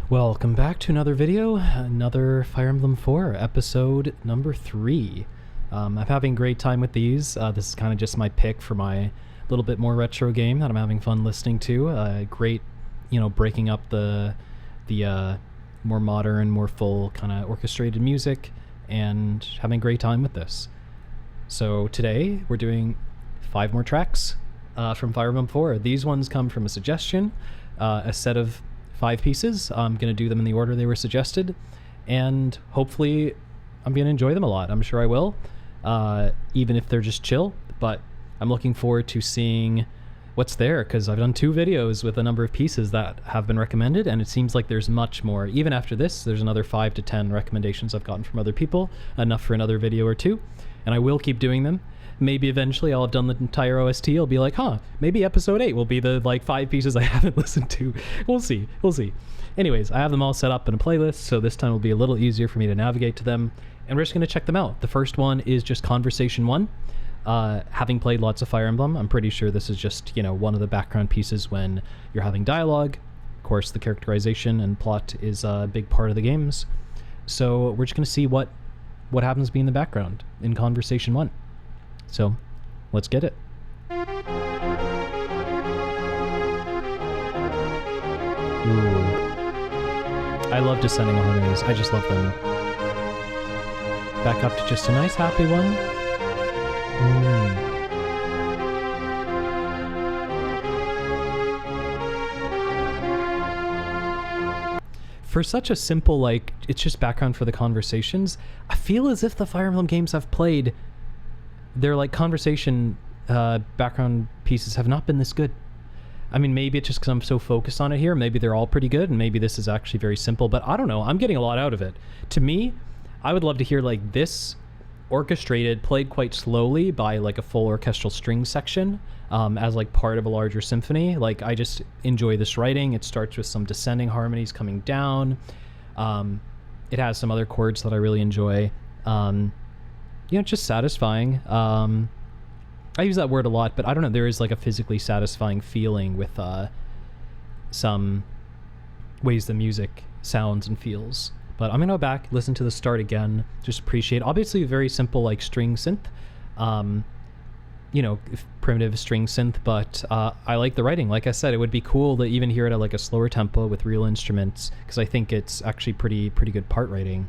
Welcome back to another video, another Fire Emblem 4, episode number 3. I'm having a great time with these. This is kind of just my pick for my little bit more retro game that I'm having fun listening to. Great, breaking up the more modern, more full kind of orchestrated music, and having a great time with this. So today we're doing 5 more tracks from Fire Emblem 4. These ones come from a suggestion, a set of 5 pieces. I'm going to do them in the order they were suggested, and hopefully I'm going to enjoy them a lot. I'm sure I will, even if they're just chill, but I'm looking forward to seeing what's there, because I've done 2 videos with a number of pieces that have been recommended, and it seems like there's much more. Even after this, there's another 5 to 10 recommendations I've gotten from other people, enough for another video or 2, and I will keep doing them. Maybe eventually I'll have done the entire OST. I'll be like, maybe episode 8 will be the 5 pieces I haven't listened to. We'll see. Anyways, I have them all set up in a playlist, so this time will be a little easier for me to navigate to them, and we're just going to check them out. The first one is just Conversation 1. Having played lots of Fire Emblem, I'm pretty sure this is just, one of the background pieces when you're having dialogue. Of course, the characterization and plot is a big part of the games. So we're just going to see what happens to be in the background in Conversation 1. So, let's get it. Ooh. I love descending harmonies. I just love them. Back up to just a nice happy one. For such a simple, it's just background for the conversations, I feel as if the Fire Emblem games I've played, their conversation background pieces have not been this good. I mean, maybe it's just because I'm so focused on it here. Maybe they're all pretty good, and maybe this is actually very simple, but I don't know. I'm getting a lot out of it. To me, I would love to hear this orchestrated, played quite slowly by a full orchestral string section as part of a larger symphony. I just enjoy this writing. It starts with some descending harmonies coming down. It has some other chords that I really enjoy. Just satisfying. I use that word a lot, but I don't know, there is a physically satisfying feeling with some ways the music sounds and feels. But I'm gonna go back, listen to the start again, just appreciate, obviously a very simple string synth, primitive string synth, but I like the writing. Like I said, it would be cool to even hear it at a slower tempo with real instruments, because I think it's actually pretty good part writing.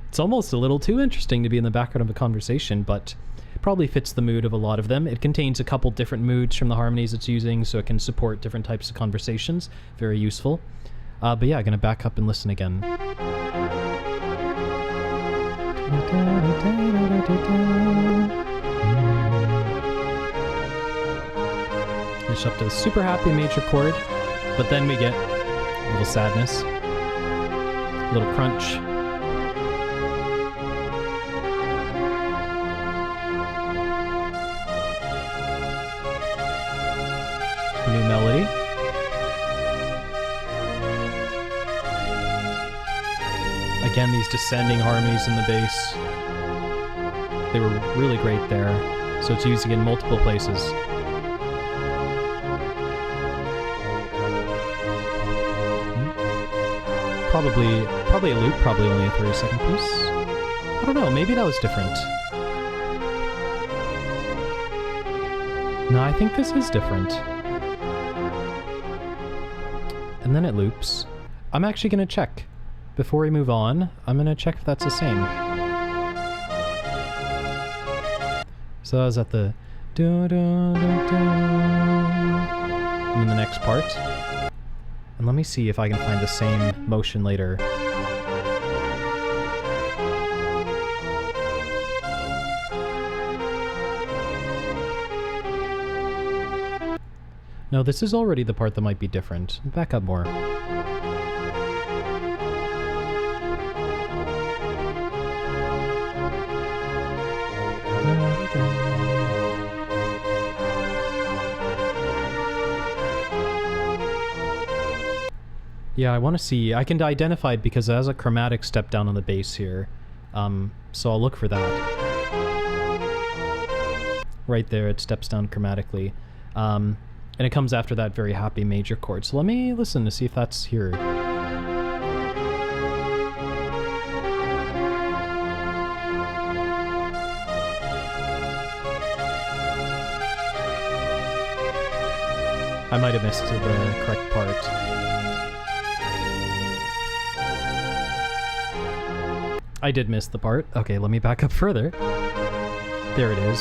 It's almost a little too interesting to be in the background of a conversation, but it probably fits the mood of a lot of them. It contains a couple different moods from the harmonies it's using, so it can support different types of conversations. Very useful. But yeah, I'm going to back up and listen again. Finish up to the super happy major chord, but then we get a little sadness, a little crunch. New melody. Again, these descending harmonies in the bass. They were really great there, so it's used in multiple places. Probably a loop, probably only a 30-second piece. I don't know, maybe that was different. No, I think this is different. And then it loops. I'm actually going to check. Before we move on, I'm going to check if that's the same. So that was at the and then the next part. And let me see if I can find the same motion later. No, this is already the part that might be different. Back up more. Yeah, I want to see. I can identify it because it has a chromatic step down on the bass here. So I'll look for that. Right there, it steps down chromatically. And And it comes after that very happy major chord. So let me listen to see if that's here. I might have missed the correct part. I did miss the part. Okay, let me back up further. There it is.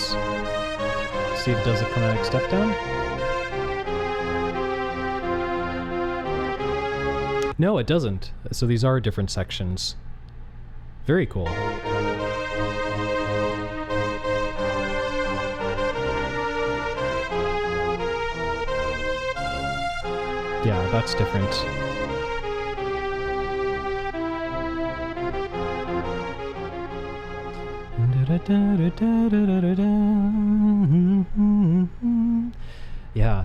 See if it does a chromatic step down. No, it doesn't. So these are different sections. Very cool. Yeah, that's different. Yeah.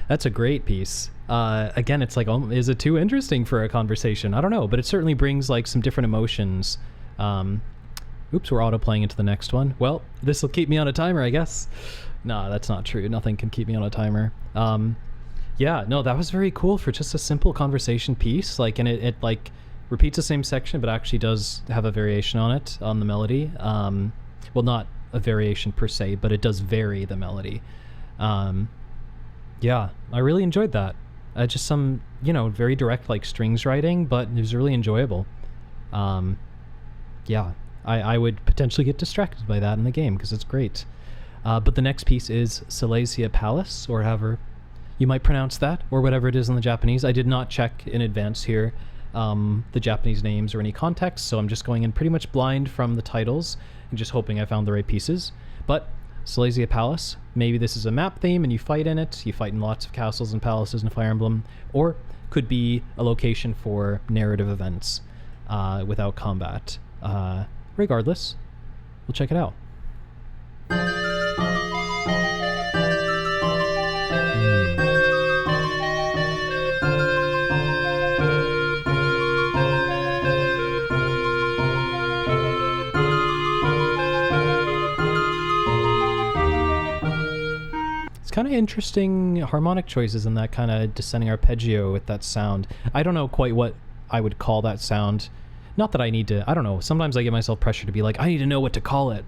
That's a great piece. Again, it's like, is it too interesting for a conversation? I don't know, but it certainly brings like some different emotions. Oops, we're auto-playing into the next one. Well, this will keep me on a timer, I guess. Nah, that's not true. Nothing can keep me on a timer. Yeah, no, that was very cool for just a simple conversation piece. Like, and it like repeats the same section, but actually does have a variation on it, on the melody. Well, not a variation per se, but it does vary the melody. Yeah, I really enjoyed that. Just some, very direct like strings writing, but it was really enjoyable. Yeah, I would potentially get distracted by that in the game because it's great. But the next piece is Silesia Palace, or however you might pronounce that, or whatever it is in the Japanese. I did not check in advance here the Japanese names or any context, so I'm just going in pretty much blind from the titles and just hoping I found the right pieces. But Silesia Palace, maybe this is a map theme and you fight in it. You fight in lots of castles and palaces in Fire Emblem, or could be a location for narrative events without combat. Regardless, we'll check it out. Kind of interesting harmonic choices in that kind of descending arpeggio with that sound. I don't know quite what I would call that sound. Not that I need to, I don't know. Sometimes I get myself pressure to be like, I need to know what to call it,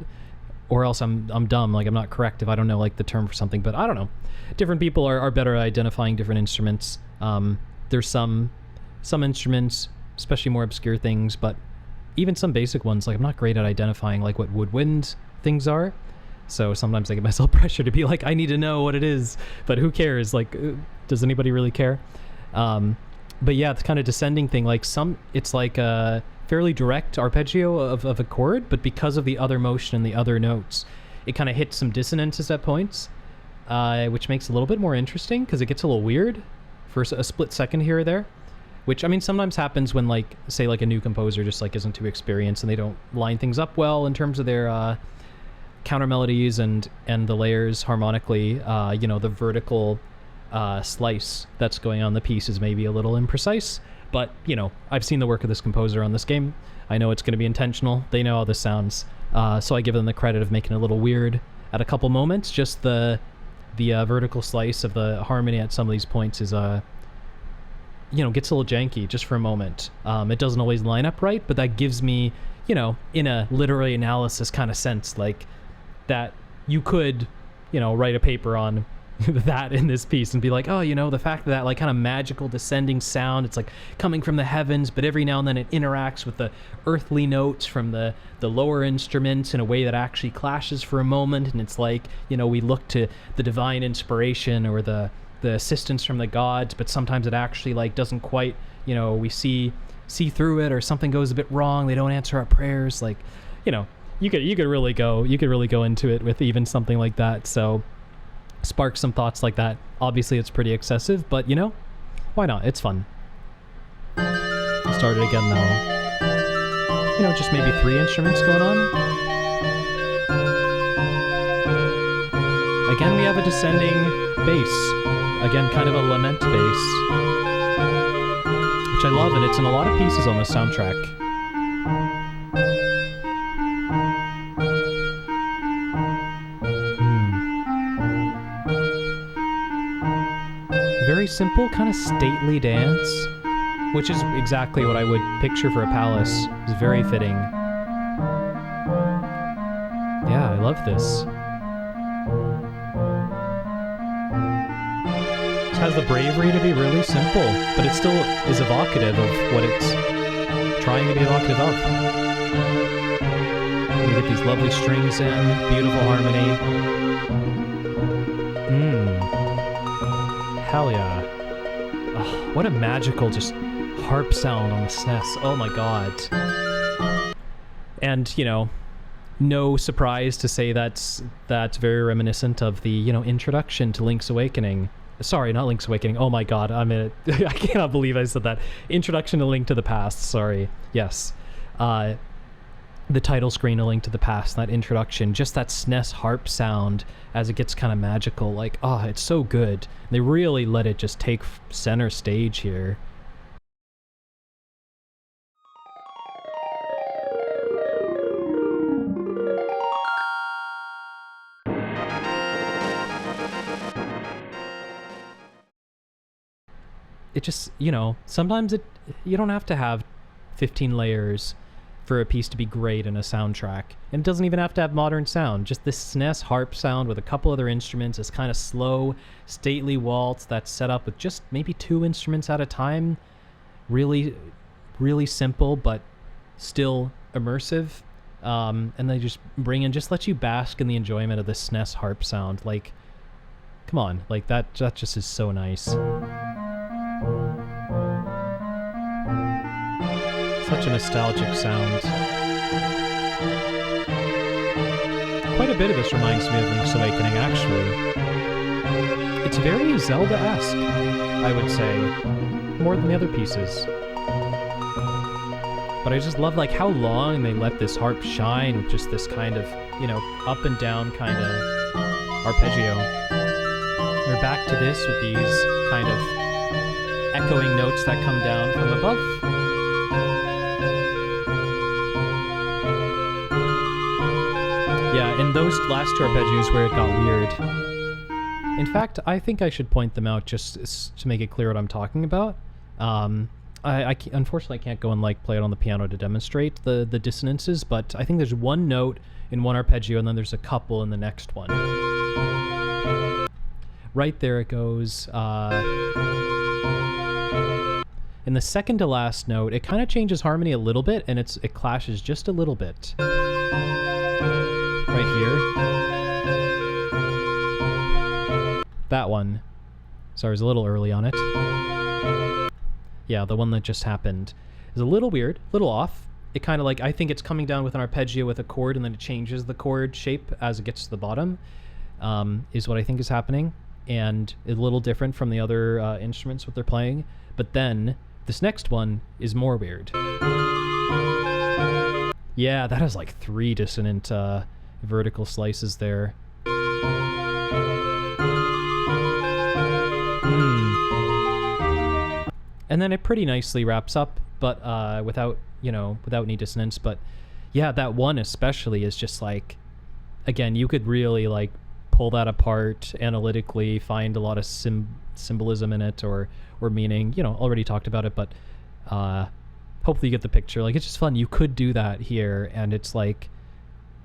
or else I'm dumb. Like I'm not correct if I don't know like the term for something. But I don't know. Different people are better at identifying different instruments. There's some instruments, especially more obscure things, but even some basic ones. Like I'm not great at identifying like what woodwind things are. So sometimes I get myself pressure to be like, I need to know what it is, but who cares? Like, does anybody really care? But yeah, it's kind of descending thing. Like it's like a fairly direct arpeggio of a chord, but because of the other motion and the other notes, it kind of hits some dissonances at points, which makes it a little bit more interesting because it gets a little weird for a split second here or there. Which, I mean, sometimes happens when, like, say, like a new composer just like isn't too experienced and they don't line things up well in terms of their counter melodies and the layers harmonically. The vertical slice that's going on the piece is maybe a little imprecise, but I've seen the work of this composer on this game. I know it's going to be intentional. They know how this sounds, so I give them the credit of making it a little weird at a couple moments. Just the vertical slice of the harmony at some of these points is gets a little janky just for a moment. It doesn't always line up right, but that gives me in a literary analysis kind of sense, like that you could, write a paper on that in this piece and be like, oh, the fact that like kind of magical descending sound, it's like coming from the heavens, but every now and then it interacts with the earthly notes from the lower instruments in a way that actually clashes for a moment. And it's like, we look to the divine inspiration or the assistance from the gods, but sometimes it actually like doesn't quite, we see through it, or something goes a bit wrong. They don't answer our prayers. Like, you could really go into it with even something like that. So spark some thoughts like that. Obviously it's pretty excessive, but why not? It's fun. Start it again though. Just maybe 3 instruments going on. Again, we have a descending bass. Again, kind of a lament bass, which I love, and it's in a lot of pieces on the soundtrack. very simple, kind of stately dance, which is exactly what I would picture for a palace. It's very fitting. Yeah, I love this. It has the bravery to be really simple, but it still is evocative of what it's trying to be evocative of. We get these lovely strings in, beautiful harmony. Hell yeah. Oh, what a magical just harp sound on the SNES. Oh my god. And, you know, no surprise to say that's very reminiscent of the, you know, introduction to Link's Awakening. Sorry, not Link's Awakening. Oh my god, I cannot believe I said that. Introduction to Link to the Past, sorry. Yes. The title screen, A Link to the Past, that introduction, just that SNES harp sound as it gets kind of magical, like, oh, it's so good. They really let it just take center stage here. It just, you know, sometimes you don't have to have 15 layers for a piece to be great in a soundtrack. And it doesn't even have to have modern sound. Just this SNES harp sound with a couple other instruments, this kind of slow, stately waltz that's set up with just maybe 2 instruments at a time. Really, really simple, but still immersive. And they just bring in, just let you bask in the enjoyment of the SNES harp sound. Like, come on, like that just is so nice. Such a nostalgic sound. Quite a bit of this reminds me of Link's Awakening, actually. It's very Zelda-esque, I would say, more than the other pieces. But I just love, like, how long they let this harp shine with just this kind of, you know, up and down kind of arpeggio. We're back to this with these kind of echoing notes that come down from above. Yeah, and those last 2 arpeggios where it got weird. In fact, I think I should point them out just to make it clear what I'm talking about. Unfortunately, I can't go and like play it on the piano to demonstrate the dissonances, but I think there's one note in one arpeggio and then there's a couple in the next one. Right there it goes. In the second to last note, it kind of changes harmony a little bit, and it clashes just a little bit. Right here. That one. Sorry, I was a little early on it. Yeah, the one that just happened is a little weird, a little off. It kind of like, I think it's coming down with an arpeggio with a chord, and then it changes the chord shape as it gets to the bottom, is what I think is happening. And a little different from the other instruments, what they're playing. But then this next one is more weird. Yeah, that has like 3 dissonant vertical slices there. And then it pretty nicely wraps up, but without any dissonance. But yeah, that one especially is just like, again, you could really like pull that apart analytically, find a lot of symbolism in it or meaning. You know, already talked about it, but hopefully you get the picture. Like, it's just fun. You could do that here, and it's like,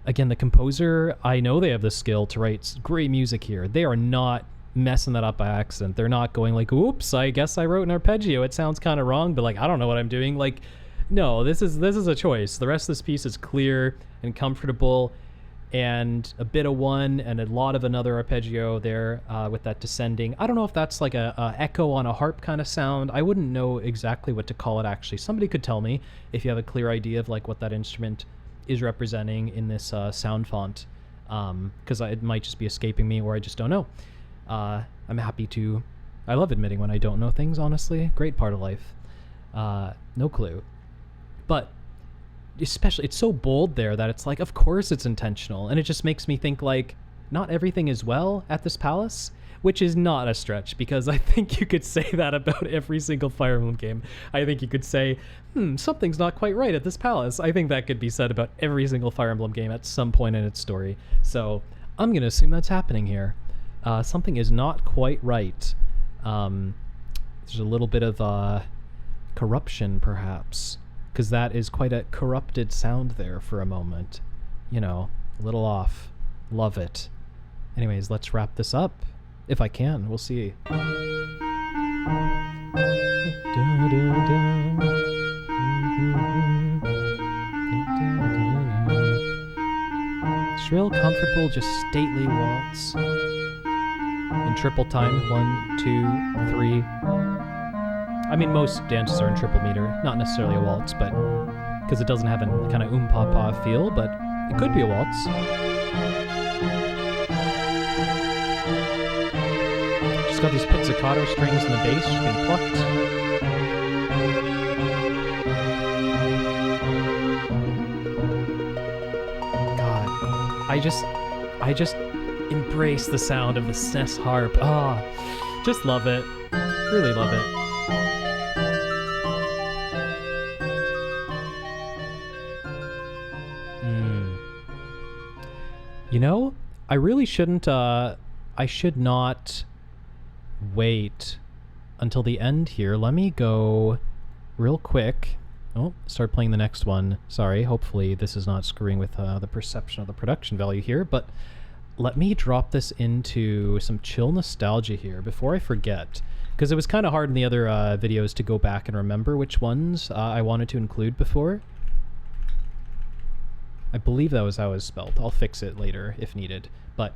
again, the composer, I know they have the skill to write great music here. They are not messing that up by accident. They're not going like, oops, I guess I wrote an arpeggio. It sounds kind of wrong, but like, I don't know what I'm doing. Like, no, this is a choice. The rest of this piece is clear and comfortable, and a bit of one and a lot of another arpeggio there with that descending. I don't know if that's like a echo on a harp kind of sound. I wouldn't know exactly what to call it, actually. Somebody could tell me if you have a clear idea of like what that instrument is representing in this sound font, because it might just be escaping me, or I just don't know. I'm happy to... I love admitting when I don't know things, honestly. Great part of life. No clue. But especially, it's so bold there that it's like, of course it's intentional. And it just makes me think like, not everything is well at this palace, which is not a stretch, because I think you could say that about every single Fire Emblem game. I think you could say, something's not quite right at this palace. I think that could be said about every single Fire Emblem game at some point in its story. So I'm going to assume that's happening here. Something is not quite right. There's a little bit of corruption, perhaps, because that is quite a corrupted sound there for a moment. You know, a little off. Love it. Anyways, let's wrap this up. If I can, we'll see. Shrill, comfortable, just stately waltz. In triple time, 1, 2, 3. I mean, most dances are in triple meter, not necessarily a waltz, but because it doesn't have a kind of pa-pa feel, but it could be a waltz. Just got these pizzicato strings in the bass just being plucked. I just embrace the sound of the SNES harp. Just love it. Really love it. You know, I really shouldn't, I should not wait until the end here. Let me go real quick. Oh, start playing the next one. Sorry, hopefully this is not screwing with the perception of the production value here, but let me drop this into some chill nostalgia here before I forget, because it was kind of hard in the other videos to go back and remember which ones I wanted to include before. I believe that was how it was spelled. I'll fix it later if needed, but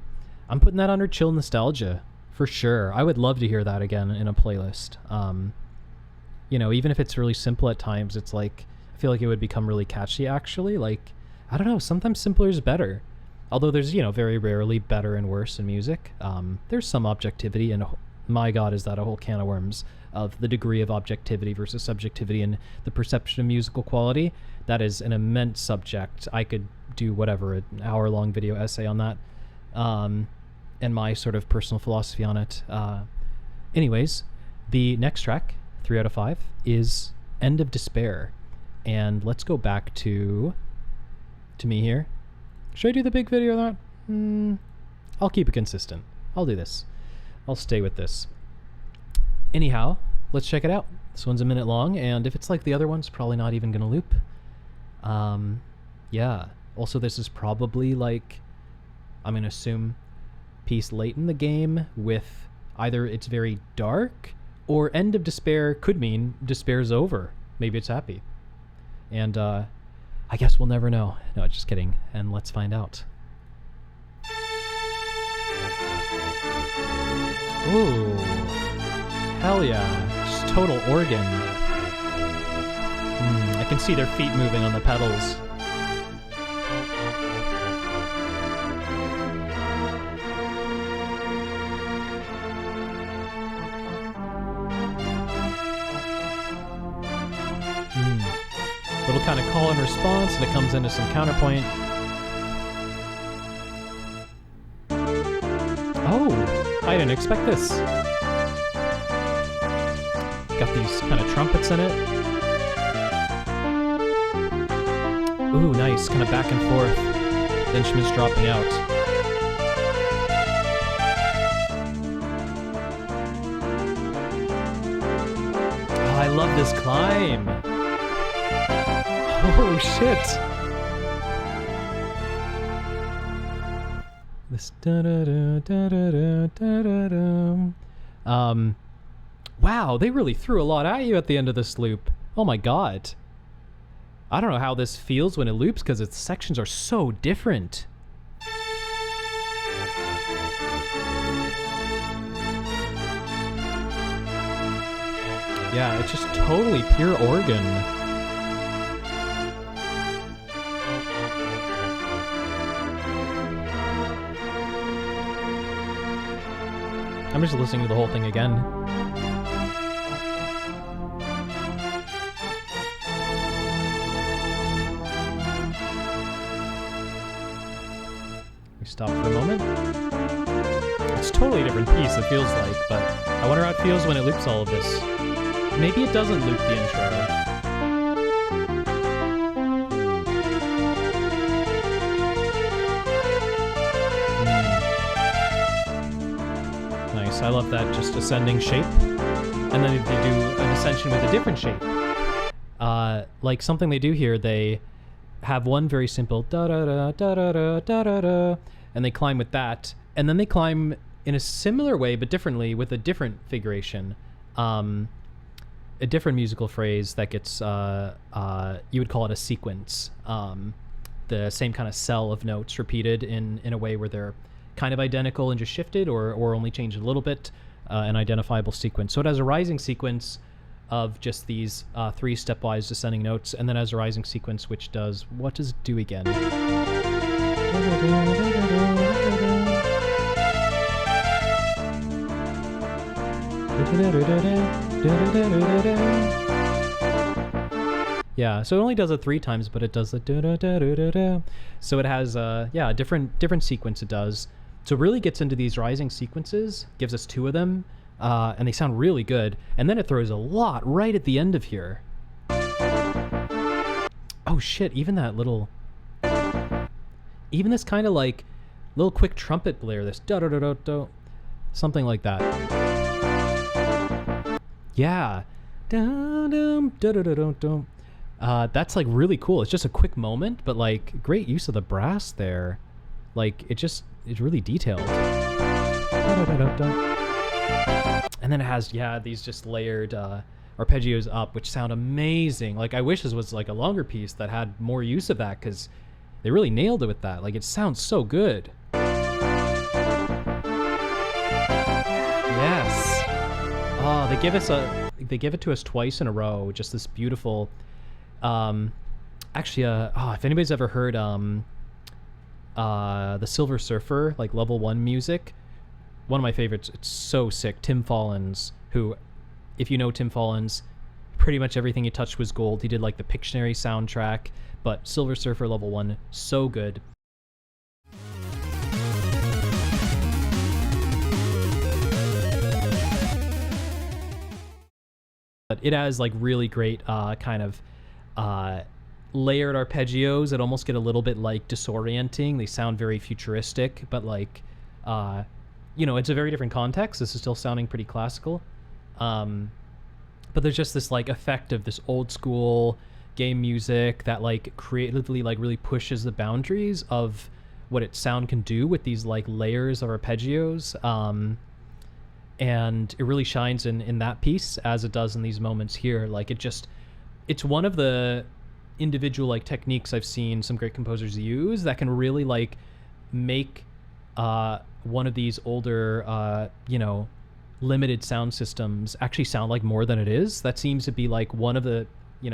I'm putting that under chill nostalgia for sure. I would love to hear that again in a playlist. You know, even if it's really simple at times, it's like, I feel like it would become really catchy, actually. Like, I don't know, sometimes simpler is better. Although there's, you know, very rarely better and worse in music. There's some objectivity, and my God, is that a whole can of worms of the degree of objectivity versus subjectivity and the perception of musical quality. That is an immense subject. I could do whatever, an hour-long video essay on that, and my sort of personal philosophy on it. Anyways, the next track, 3 out of 5, is End of Despair. And let's go back to me here. Should I do the big video of that? I'll keep it consistent. I'll do this. I'll stay with this. Anyhow, let's check it out. This one's a minute long, and if it's like the other ones, probably not even gonna loop. Yeah. Also, this is probably like, I'm gonna assume, piece late in the game with either it's very dark, or End of Despair could mean despair's over. Maybe it's happy. And I guess we'll never know. No, just kidding. And let's find out. Ooh. Hell yeah. Just total organ. I can see their feet moving on the pedals. Little kind of call and response, and it comes into some counterpoint. Oh, I didn't expect this. Got these kind of trumpets in it. Ooh, nice, kind of back and forth. The instruments dropping out. Oh, I love this climb. Oh shit! This wow, they really threw a lot at you at the end of this loop. Oh my God. I don't know how this feels when it loops because its sections are so different. Yeah, it's just totally pure organ. I'm just listening to the whole thing again. We stop for a moment. It's totally a different piece, it feels like, but I wonder how it feels when it loops all of this. Maybe it doesn't loop the intro. nice. I love that just ascending shape. And then if they do an ascension with a different shape. Like something they do here, they have one very simple da-da-da-da-da-da-da-da, and they climb with that. And then they climb in a similar way, but differently, with a different figuration. A different musical phrase that gets, you would call it a sequence. The same kind of cell of notes repeated in a way where they're kind of identical and just shifted, or only changed a little bit, an identifiable sequence. So it has a rising sequence of just these 3 stepwise descending notes, and then has a rising sequence which does, what does it do again? Yeah, so it only does it 3 times, but it does the da-da-da-da-da-da. So it has a different sequence it does. So it really gets into these rising sequences, gives us 2 of them, and they sound really good. And then it throws a lot right at the end of here. Oh shit, even that little... Even this kind of like little quick trumpet blare, this da-da-da-da-da, something like that. Yeah. That's like really cool. It's just a quick moment, but like great use of the brass there. Like it's really detailed. And then it has, these just layered arpeggios up, which sound amazing. Like I wish this was like a longer piece that had more use of that, because they really nailed it with that. Like it sounds so good. Yes. Oh, they give it to us twice in a row. Just this beautiful. Actually, if anybody's ever heard the Silver Surfer, like level 1 music, one of my favorites. It's so sick. Tim Follins, who, if you know Tim Follins, pretty much everything he touched was gold. He did like the Pictionary soundtrack, but Silver Surfer level 1, so good. But it has like really great kind of layered arpeggios that almost get a little bit like disorienting. They sound very futuristic, but like it's a very different context. This is still sounding pretty classical, but there's just this like effect of this old school game music that like creatively like really pushes the boundaries of what its sound can do with these like layers of arpeggios. And it really shines in that piece as it does in these moments here. Like it's one of the individual like techniques I've seen some great composers use that can really like make one of these older limited sound systems actually sound like more than it is. That seems to be like one of the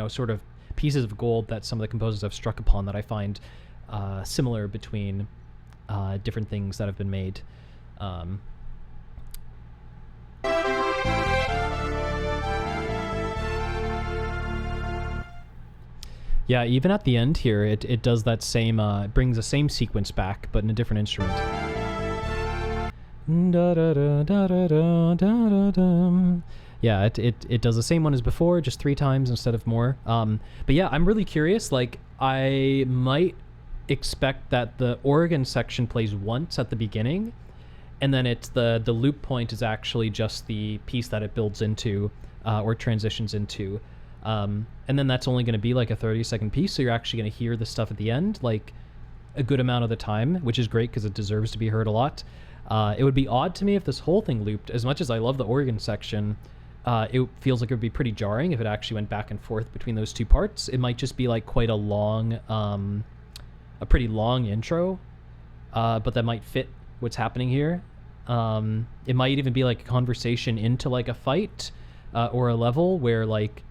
sort of pieces of gold that some of the composers have struck upon, that I find similar between different things that have been made. Yeah, even at the end here, it does that same, brings the same sequence back, but in a different instrument. Yeah, it does the same one as before, just 3 times instead of more. But yeah, I'm really curious. Like, I might expect that the organ section plays once at the beginning, and then it's the loop point is actually just the piece that it builds into or transitions into. And then that's only going to be like a 30-second piece, so you're actually going to hear the stuff at the end like a good amount of the time, which is great because it deserves to be heard a lot. It would be odd to me if this whole thing looped. As much as I love the organ section, it feels like it would be pretty jarring if it actually went back and forth between those 2 parts. It might just be like quite a long, a pretty long intro, but that might fit what's happening here. It might even be like a conversation into like a fight or a level where like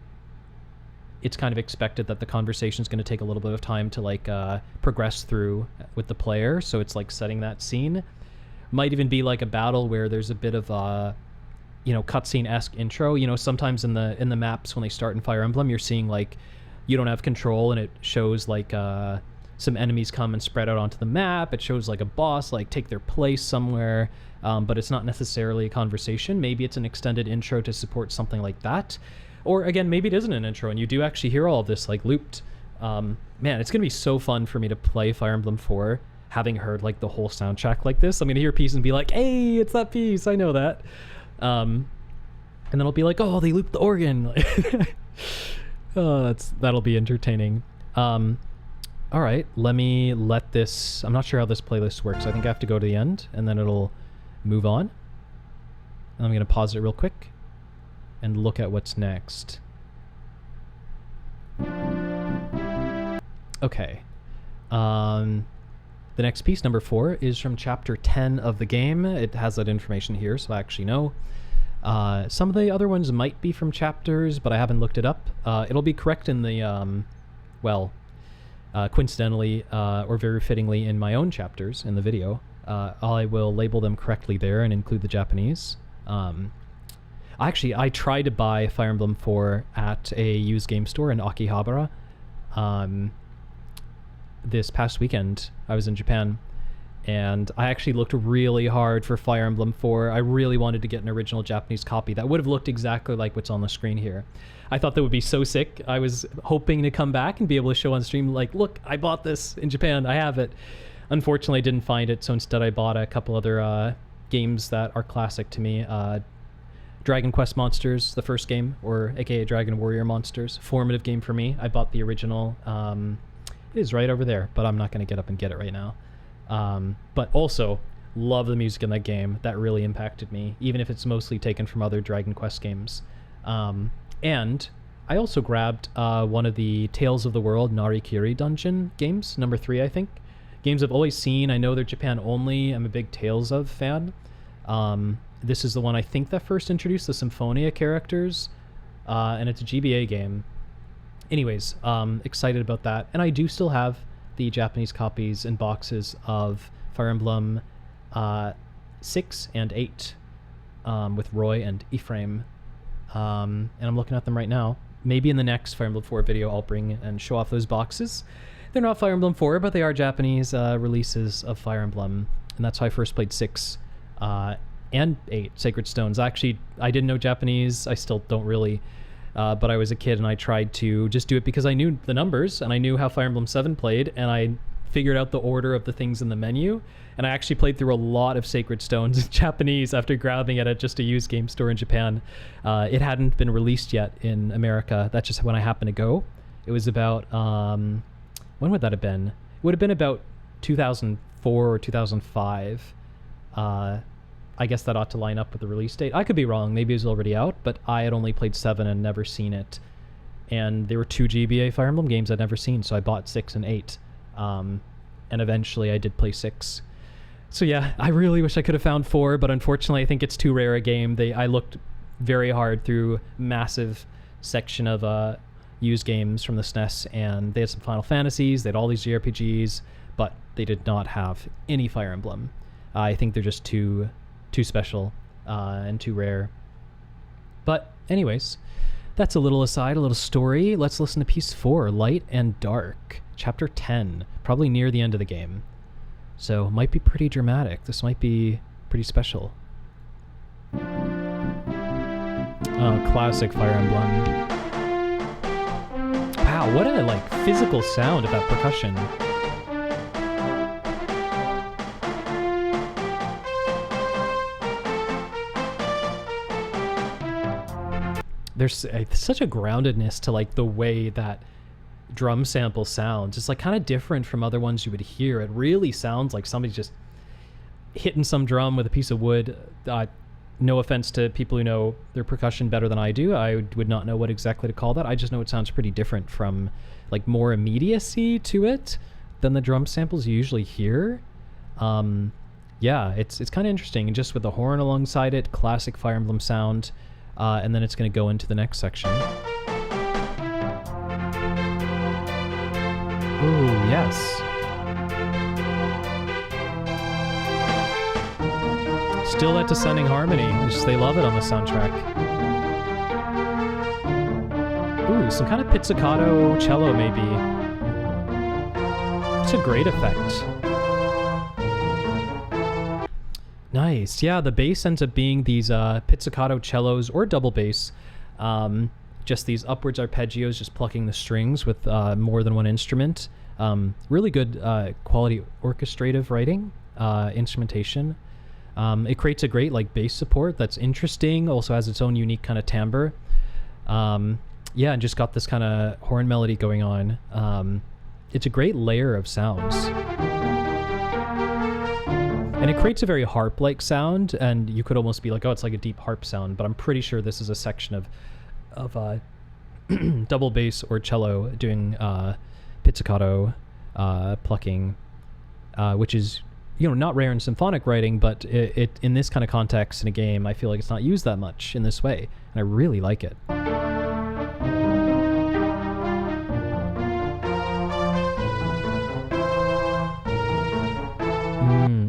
it's kind of expected that the conversation is going to take a little bit of time to like progress through with the player, so it's like setting that scene. Might even be like a battle where there's a bit of cutscene-esque intro. Sometimes in the maps when they start in Fire Emblem, you're seeing like you don't have control, and it shows like some enemies come and spread out onto the map. It shows like a boss like take their place somewhere, but it's not necessarily a conversation. Maybe it's an extended intro to support something like that. Or again, maybe it isn't an intro and you do actually hear all of this like looped. Man, it's gonna be so fun for me to play Fire Emblem 4, having heard like the whole soundtrack like this. I'm gonna hear a piece and be like, hey, it's that piece, I know that. And then I'll be like, oh, they looped the organ. Oh, that'll be entertaining. All right, let this, I'm not sure how this playlist works. I think I have to go to the end and then it'll move on. And I'm gonna pause it real quick and look at what's next. Okay. The next piece, number 4, is from chapter 10 of the game. It has that information here, so I actually know. Some of the other ones might be from chapters, but I haven't looked it up. It'll be correct in the, coincidentally, or very fittingly in my own chapters in the video. I will label them correctly there and include the Japanese. Actually, I tried to buy Fire Emblem 4 at a used game store in Akihabara. This past weekend, I was in Japan, and I actually looked really hard for Fire Emblem 4. I really wanted to get an original Japanese copy that would have looked exactly like what's on the screen here. I thought that would be so sick. I was hoping to come back and be able to show on stream, like, look, I bought this in Japan, I have it. Unfortunately, I didn't find it, so instead I bought a couple other games that are classic to me. Dragon Quest Monsters, the first game, or aka Dragon Warrior Monsters, formative game for me. I bought the original. It is right over there, but I'm not going to get up and get it right now. But also, love the music in that game. That really impacted me, even if it's mostly taken from other Dragon Quest games. And I also grabbed one of the Tales of the World Narikiri Dungeon games, number 3, I think. Games I've always seen. I know they're Japan only. I'm a big Tales of fan. This is the one I think that first introduced the Symphonia characters, and it's a GBA game. Anyways, excited about that. And I do still have the Japanese copies in boxes of Fire Emblem 6 and 8 with Roy and Ephraim. And I'm looking at them right now. Maybe in the next Fire Emblem 4 video I'll bring and show off those boxes. They're not Fire Emblem 4, but they are Japanese releases of Fire Emblem. And that's how I first played 6 and 8, Sacred Stones. Actually, I didn't know Japanese. I still don't really. But I was a kid and I tried to just do it because I knew the numbers and I knew how Fire Emblem 7 played, and I figured out the order of the things in the menu. And I actually played through a lot of Sacred Stones in Japanese after grabbing it at just a used game store in Japan. It hadn't been released yet in America. That's just when I happened to go. It was about, when would that have been? It would have been about 2004 or 2005. I guess that ought to line up with the release date. I could be wrong. Maybe it was already out, but I had only played 7 and never seen it. And there were 2 GBA Fire Emblem games I'd never seen, so I bought 6 and 8. And eventually I did play 6. So yeah, I really wish I could have found 4, but unfortunately I think it's too rare a game. I looked very hard through massive section of used games from the SNES, and they had some Final Fantasies, they had all these JRPGs, but they did not have any Fire Emblem. I think they're just too special and too rare. But anyways, that's a little aside, a little story. Let's listen to piece 4, Light and Dark, chapter 10, probably near the end of the game. So might be pretty dramatic. This might be pretty special. Classic Fire Emblem. Wow, what a physical sound of that percussion. There's such a groundedness to the way that drum sample sounds. It's kind of different from other ones you would hear. It really sounds like somebody's just hitting some drum with a piece of wood. No offense to people who know their percussion better than I do. I would not know what exactly to call that. I just know it sounds pretty different from more immediacy to it than the drum samples you usually hear. Yeah, it's kind of interesting. And just with the horn alongside it, classic Fire Emblem sound. And then it's going to go into the next section. Ooh, yes. Still that descending harmony. They love it on the soundtrack. Ooh, some kind of pizzicato cello, maybe. It's a great effect. Nice. Yeah, the bass ends up being these pizzicato cellos or double bass. Just these upwards arpeggios, just plucking the strings with more than one instrument. Really good quality orchestrative writing, instrumentation. It creates a great like bass support that's interesting, also has its own unique kind of timbre. Yeah, and just got this kind of horn melody going on. It's a great layer of sounds. And it creates a very harp-like sound, and you could almost be like, oh, it's like a deep harp sound, but I'm pretty sure this is a section of double bass or cello doing pizzicato plucking, which is, you know, not rare in symphonic writing, but it in this kind of context in a game, I feel like it's not used that much in this way, and I really like it.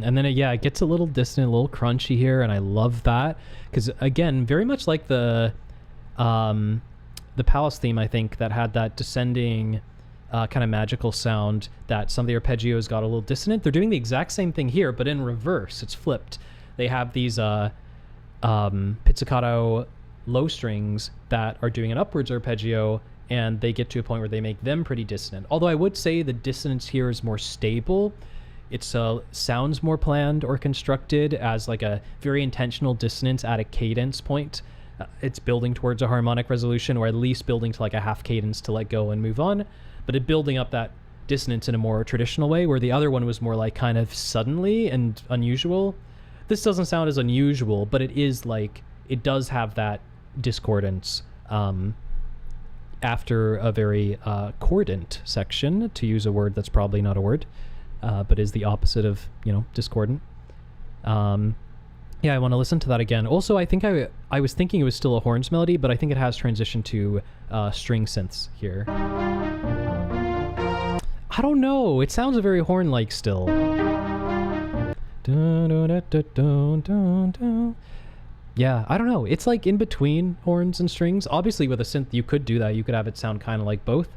And then it gets a little distant, a little crunchy here, and I love that because, again, very much like the Palace theme, I think, that had that descending kind of magical sound that some of the arpeggios got a little dissonant. They're doing the exact same thing here, but in reverse. It's flipped. They have these pizzicato low strings that are doing an upwards arpeggio, and they get to a point where they make them pretty dissonant. Although I would say the dissonance here is more stable. It sounds more planned or constructed as like a very intentional dissonance at a cadence point. It's building towards a harmonic resolution, or at least building to like a half cadence to let go and move on. But it building up that dissonance in a more traditional way, where the other one was more like kind of suddenly and unusual. This doesn't sound as unusual, but it is like, it does have that discordance after a very cordant section, to use a word that's probably not a word. But is the opposite of, you know, discordant. Yeah, I want to listen to that again. Also, I think I was thinking it was still a horns melody, but I think it has transitioned to string synths here. I don't know. It sounds very horn-like still. Yeah, I don't know. It's like in between horns and strings. Obviously, with a synth, you could do that. You could have it sound kind of like both.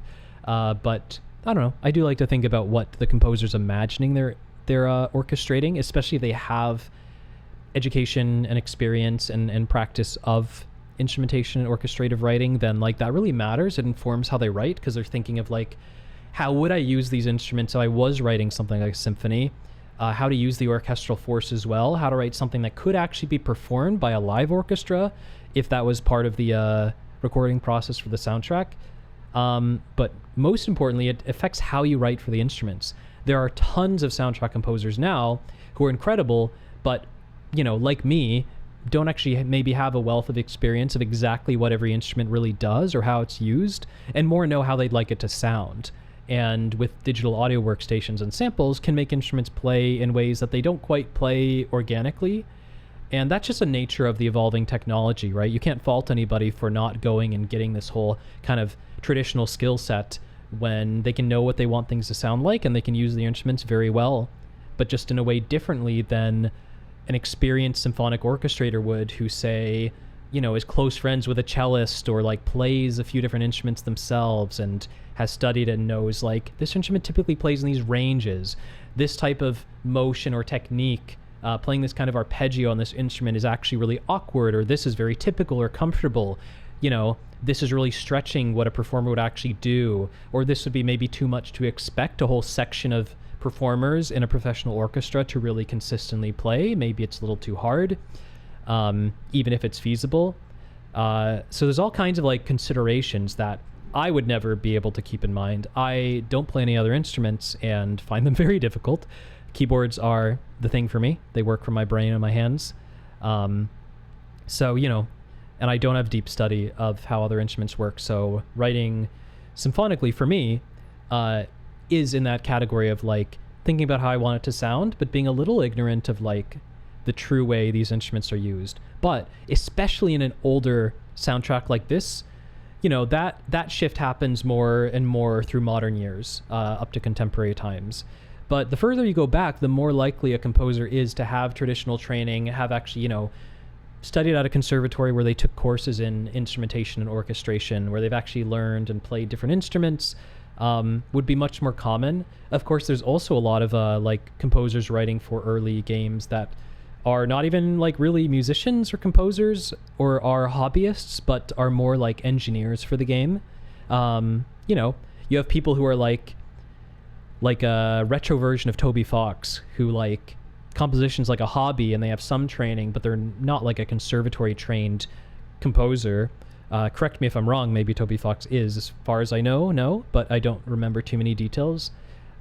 But I don't know. I do like to think about what the composer's imagining they're orchestrating, especially if they have education and experience and practice of instrumentation and orchestrative writing. Then like that really matters. It informs how they write, because they're thinking of like, how would I use these instruments if I was writing something like a symphony? How to use the orchestral force as well. How to write something that could actually be performed by a live orchestra if that was part of the recording process for the soundtrack. But most importantly, it affects how you write for the instruments. There are tons of soundtrack composers now who are incredible, but, you know, like me, don't actually maybe have a wealth of experience of exactly what every instrument really does or how it's used, and more know how they'd like it to sound. And with digital audio workstations and samples, can make instruments play in ways that they don't quite play organically. And that's just a nature of the evolving technology, right? You can't fault anybody for not going and getting this whole kind of traditional skill set when they can know what they want things to sound like, and they can use the instruments very well, but just in a way differently than an experienced symphonic orchestrator would, who say, you know, is close friends with a cellist, or like plays a few different instruments themselves and has studied and knows like this instrument typically plays in these ranges. This type of motion or technique, playing this kind of arpeggio on this instrument is actually really awkward, or this is very typical or comfortable. You know, this is really stretching what a performer would actually do, or this would be maybe too much to expect a whole section of performers in a professional orchestra to really consistently play. Maybe it's a little too hard, even if it's feasible. So there's all kinds of like considerations that I would never be able to keep in mind. I don't play any other instruments and find them very difficult. Keyboards are the thing for me. They work for my brain and my hands. So, you know, and I don't have deep study of how other instruments work. So writing symphonically for me is in that category of like thinking about how I want it to sound, but being a little ignorant of like the true way these instruments are used. But especially in an older soundtrack like this, you know, that shift happens more and more through modern years, up to contemporary times. But the further you go back, the more likely a composer is to have traditional training, have actually, you know, studied at a conservatory where they took courses in instrumentation and orchestration, where they've actually learned and played different instruments, would be much more common. Of course, there's also a lot of like composers writing for early games that are not even like really musicians or composers or are hobbyists, but are more like engineers for the game. You know, you have people who are like like a retro version of Toby Fox, who like composition's like a hobby and they have some training, but they're not like a conservatory trained composer. Correct me if I'm wrong, maybe Toby Fox is, as far as I know, no, but I don't remember too many details.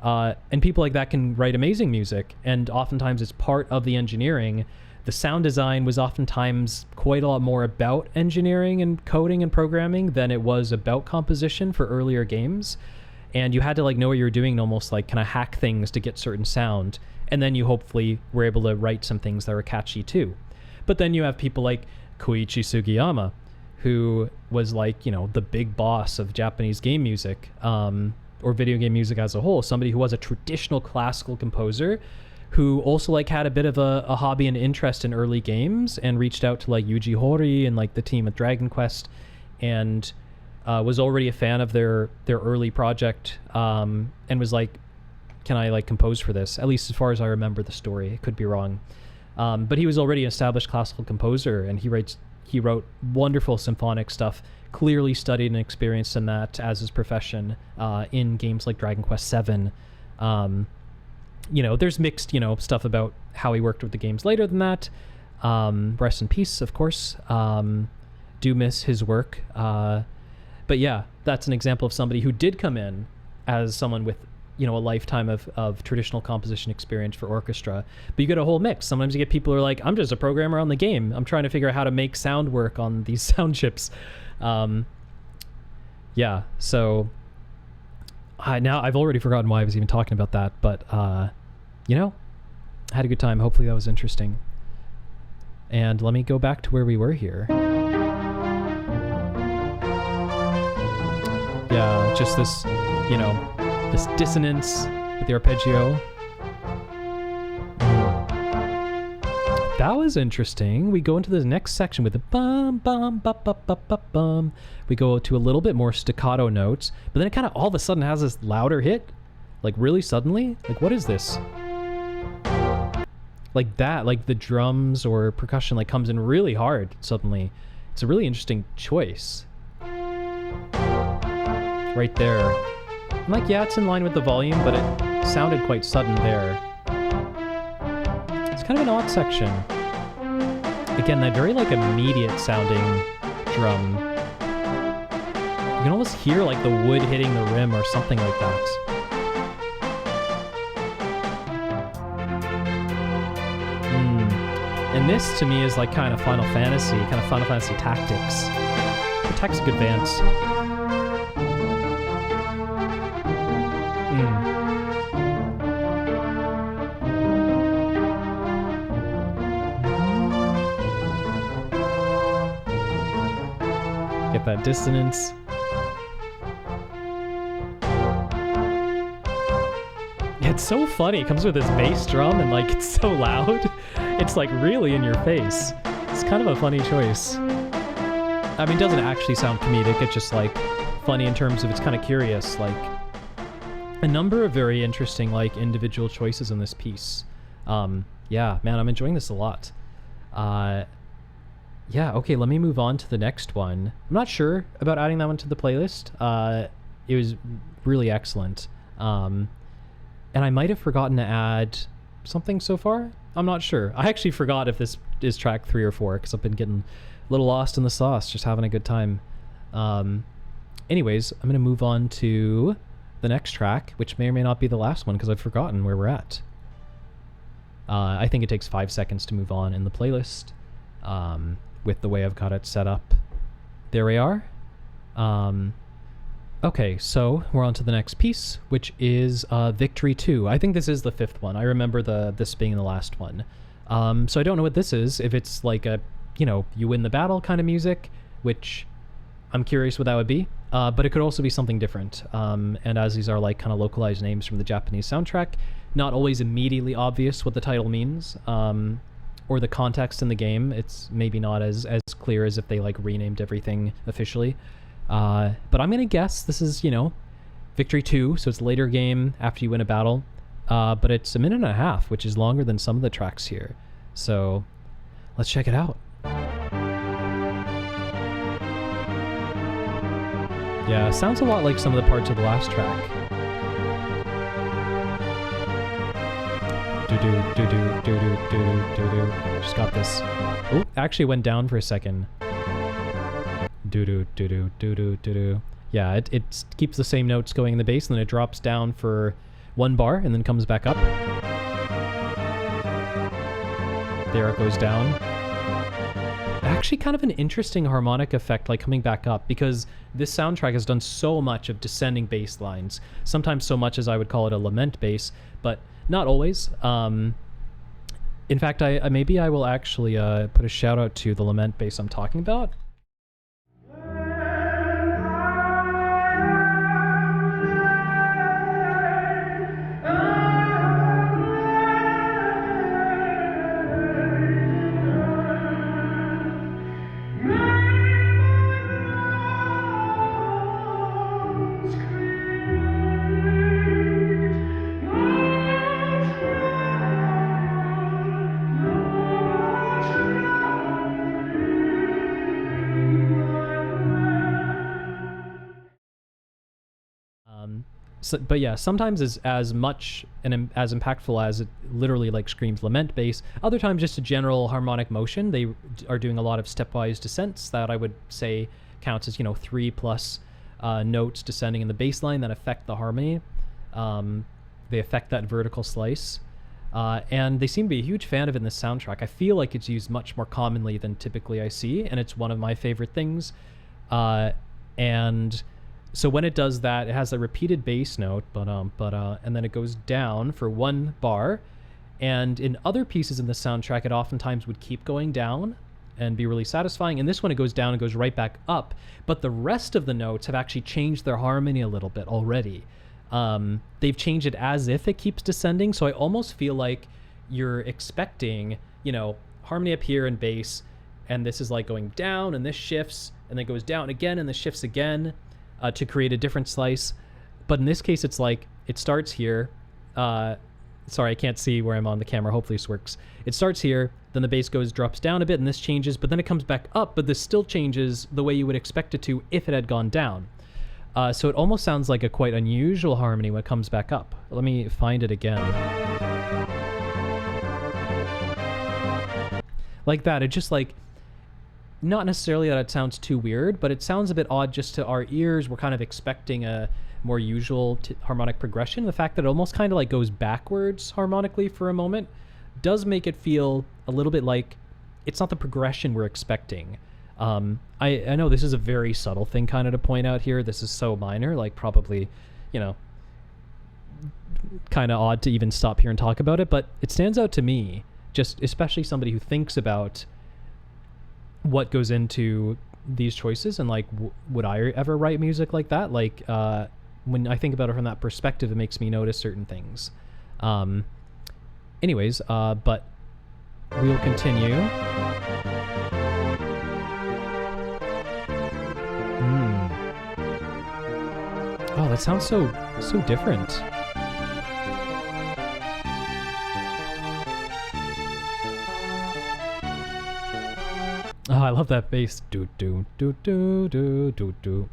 And people like that can write amazing music, and oftentimes it's part of the engineering. The sound design was oftentimes quite a lot more about engineering and coding and programming than it was about composition for earlier games. And you had to like know what you were doing and almost like kind of hack things to get certain sound. And then you hopefully were able to write some things that were catchy too. But then you have people like Koichi Sugiyama, who was like, you know, the big boss of Japanese game music, or video game music as a whole. Somebody who was a traditional classical composer, who also like had a bit of a hobby and interest in early games, and reached out to like Yuji Horii and like the team at Dragon Quest, and was already a fan of their early project, and was like, can I like compose for this? At least as far as I remember the story. It could be wrong. But he was already an established classical composer, and he wrote wonderful symphonic stuff, clearly studied and experienced in that as his profession, in games like Dragon Quest VII. You know, there's mixed, you know, stuff about how he worked with the games later than that. Rest in peace, of course. Do miss his work. But yeah, that's an example of somebody who did come in as someone with, you know, a lifetime of traditional composition experience for orchestra. But you get a whole mix. Sometimes you get people who are like, I'm just a programmer on the game. I'm trying to figure out how to make sound work on these sound chips. Yeah, so now I've already forgotten why I was even talking about that, but you know, I had a good time. Hopefully that was interesting. And let me go back to where we were here. Yeah, just this, you know, this dissonance with the arpeggio. That was interesting. We go into the next section with a bum, bum, bum, bum, bum, bum, bum. We go to a little bit more staccato notes, but then it kind of all of a sudden has this louder hit. Like really suddenly? Like what is this? Like that, like the drums or percussion like comes in really hard suddenly. It's a really interesting choice. Right there. I'm like, yeah, it's in line with the volume, but it sounded quite sudden there. It's kind of an odd section. Again, that very like immediate sounding drum. You can almost hear like the wood hitting the rim or something like that. And this to me is like kind of Final Fantasy Tactics. Protects a good advance. Get that dissonance. It's so funny. It comes with this bass drum and like it's so loud. It's like really in your face. It's kind of a funny choice. I mean, it doesn't actually sound comedic. It's just like funny in terms of it's kind of curious. Like a number of very interesting like individual choices in this piece. Yeah, man, I'm enjoying this a lot. Yeah, okay, let me move on to the next one. I'm not sure about adding that one to the playlist. It was really excellent. And I might have forgotten to add something so far. I'm not sure. I actually forgot if this is track 3 or 4 because I've been getting a little lost in the sauce, just having a good time. Anyways, I'm going to move on to the next track, which may or may not be the last one because I've forgotten where we're at. I think it takes 5 seconds to move on in the playlist with the way I've got it set up. There we are. Okay, so we're on to the next piece, which is Victory 2. I think this is the 5th one. I remember this being the last one. So I don't know what this is. If it's like a, you know, you win the battle kind of music, which I'm curious what that would be. But it could also be something different. And as these are like kind of localized names from the Japanese soundtrack, not always immediately obvious what the title means, or the context in the game. It's maybe not as clear as if they like renamed everything officially. But I'm gonna guess this is, you know, Victory 2, so it's a later game after you win a battle. But it's 1.5 minutes, which is longer than some of the tracks here. So let's check it out. Yeah, sounds a lot like some of the parts of the last track. Just got this. Oh, actually went down for a second. Yeah, it keeps the same notes going in the bass, and then it drops down for one bar, and then comes back up. There it goes down. Actually kind of an interesting harmonic effect, like coming back up, because this soundtrack has done so much of descending bass lines, sometimes so much as I would call it a lament bass, but not always. In fact, maybe I will actually put a shout out to the lament bass I'm talking about. But yeah, sometimes is as much and as impactful as it literally like screams lament bass. Other times just a general harmonic motion. They are doing a lot of stepwise descents that I would say counts as, 3+ notes descending in the bass line that affect the harmony. They affect that vertical slice. And they seem to be a huge fan of it in the soundtrack. I feel like it's used much more commonly than typically I see, and it's one of my favorite things. And so when it does that, it has a repeated bass note, and then it goes down for one bar. And in other pieces in the soundtrack, it oftentimes would keep going down and be really satisfying. And this one, it goes down and goes right back up. But the rest of the notes have actually changed their harmony a little bit already. They've changed it as if it keeps descending. So I almost feel like you're expecting, harmony up here in bass, and this is like going down, and this shifts, and then goes down again, and this shifts again. To create a different slice. But in this case, it's like it starts here. Sorry, I can't see where I'm on the camera. Hopefully this works. It starts here, then the bass drops down a bit, and this changes, but then it comes back up, but this still changes the way you would expect it to if it had gone down. So it almost sounds like a quite unusual harmony when it comes back up. Let me find it again. Like that, it just like, not necessarily that it sounds too weird, but it sounds a bit odd just to our ears. We're kind of expecting a more usual harmonic progression. The fact that it almost kind of like goes backwards harmonically for a moment does make it feel a little bit like it's not the progression we're expecting. I know this is a very subtle thing kind of to point out here. This is so minor, like probably, kind of odd to even stop here and talk about it, but it stands out to me, just especially somebody who thinks about what goes into these choices, and like would I ever write music like that? Like when I think about it from that perspective, it makes me notice certain things. Anyways, but we'll continue. Oh, that sounds so different. Oh, I love that bass. Do do do do do do do.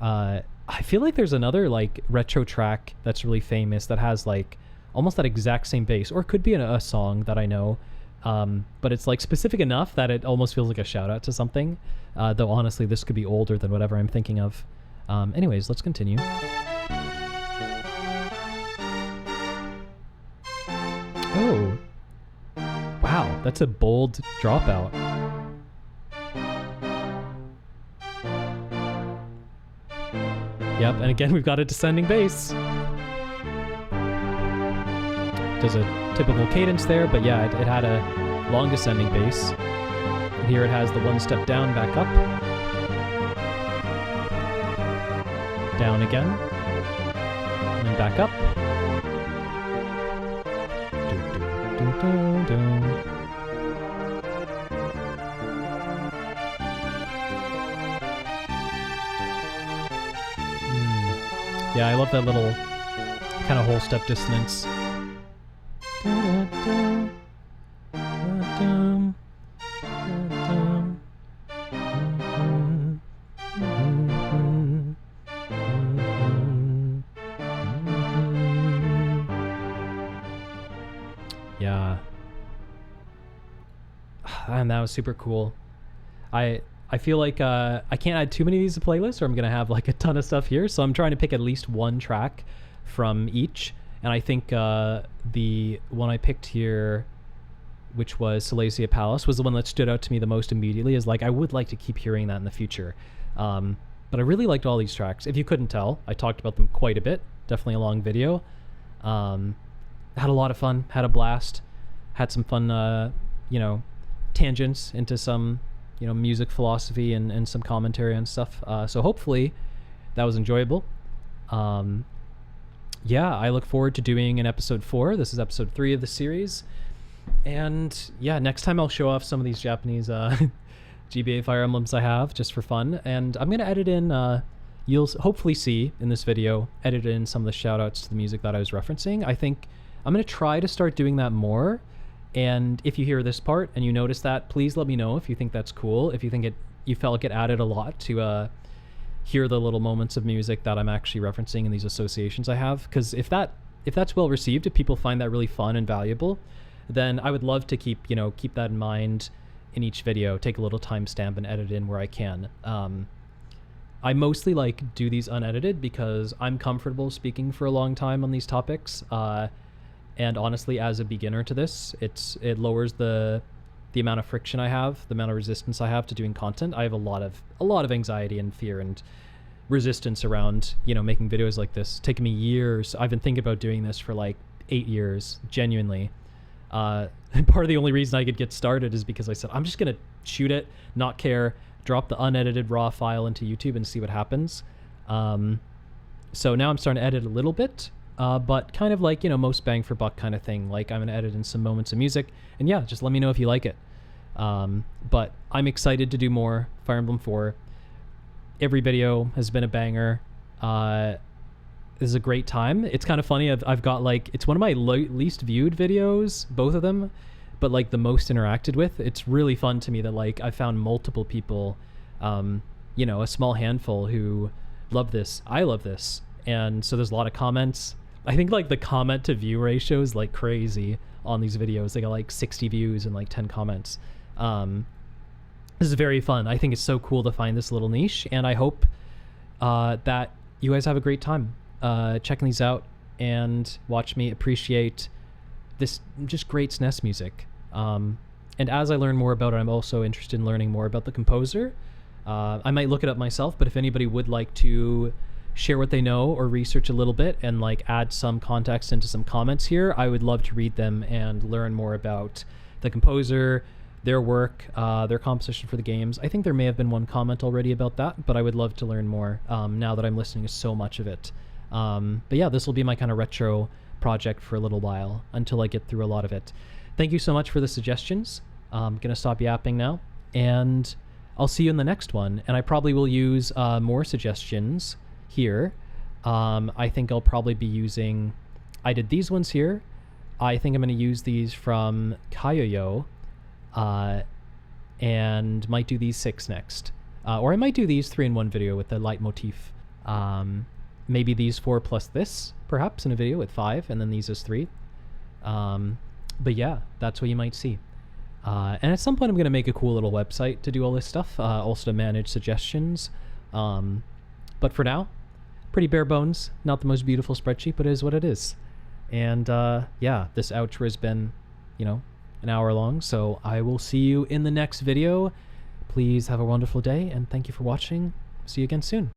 I feel like there's another like retro track that's really famous that has like almost that exact same bass, or it could be a song that I know, but it's like specific enough that it almost feels like a shout out to something. Though honestly, this could be older than whatever I'm thinking of. Anyways, let's continue. Oh, wow, that's a bold dropout. Yep, and again we've got a descending bass. There's a typical cadence there, but yeah, it had a long descending bass. And here it has the one step down, back up. Down again. And then back up. Yeah, I love that little kind of whole step dissonance. and that was super cool. I feel like I can't add too many of these to playlists, or I'm gonna have like a ton of stuff here. So I'm trying to pick at least one track from each, and I think the one I picked here, which was Silesia Palace, was the one that stood out to me the most immediately. Is like I would like to keep hearing that in the future. But I really liked all these tracks. If you couldn't tell, I talked about them quite a bit. Definitely a long video. Had a lot of fun. Had a blast. Had some fun, tangents into some, music philosophy and some commentary and stuff. So hopefully that was enjoyable. Yeah, I look forward to doing an episode 4. This is episode 3 of the series. And yeah, next time I'll show off some of these Japanese GBA Fire Emblems I have, just for fun. And I'm going to edit in, you'll hopefully see in this video, edit in some of the shout outs to the music that I was referencing. I think I'm going to try to start doing that more. And if you hear this part and you notice that, please let me know if you think that's cool. If you think you felt like it added a lot to hear the little moments of music that I'm actually referencing in these associations I have. Because if that's well received, if people find that really fun and valuable, then I would love to keep that in mind in each video, take a little timestamp and edit in where I can. I mostly do these unedited because I'm comfortable speaking for a long time on these topics. And honestly, as a beginner to this, it lowers the amount of friction I have, the amount of resistance I have to doing content. I have a lot of anxiety and fear and resistance around, making videos like this. It's taken me years. I've been thinking about doing this for 8 years, genuinely. And part of the only reason I could get started is because I said, I'm just going to shoot it, not care, drop the unedited raw file into YouTube and see what happens. So now I'm starting to edit a little bit, but kind of most bang for buck kind of thing. I'm going to edit in some moments of music, and yeah, just let me know if you like it. But I'm excited to do more Fire Emblem 4. Every video has been a banger. This is a great time. It's kind of funny. I've got it's one of my least viewed videos, both of them, but the most interacted with. It's really fun to me that I found multiple people, a small handful who love this. I love this. And so there's a lot of comments. I think the comment to view ratio is crazy on these videos. They got 60 views and 10 comments. This is very fun. I think it's so cool to find this little niche, and I hope that you guys have a great time checking these out and watch me appreciate this just great SNES music. And as I learn more about it, I'm also interested in learning more about the composer. I might look it up myself, but if anybody would like to share what they know or research a little bit and add some context into some comments here, I would love to read them and learn more about the composer, their work, their composition for the games. I think there may have been one comment already about that, but I would love to learn more now that I'm listening to so much of it. But yeah, this will be my kind of retro project for a little while until I get through a lot of it. Thank you so much for the suggestions. I'm going to stop yapping now, and I'll see you in the next one. And I probably will use more suggestions here. I think I'll probably be using... I did these ones here. I think I'm going to use these from Kayoyo, and might do these 6 next. Or I might do these 3 in one video with the leitmotif. Maybe these 4 plus this, perhaps, in a video with 5, and then these as 3. But yeah, that's what you might see. And at some point I'm going to make a cool little website to do all this stuff, also to manage suggestions. But for now, pretty bare bones. Not the most beautiful spreadsheet, but it is what it is. And yeah, this outro has been, an hour long, so I will see you in the next video. Please have a wonderful day, and thank you for watching. See you again soon.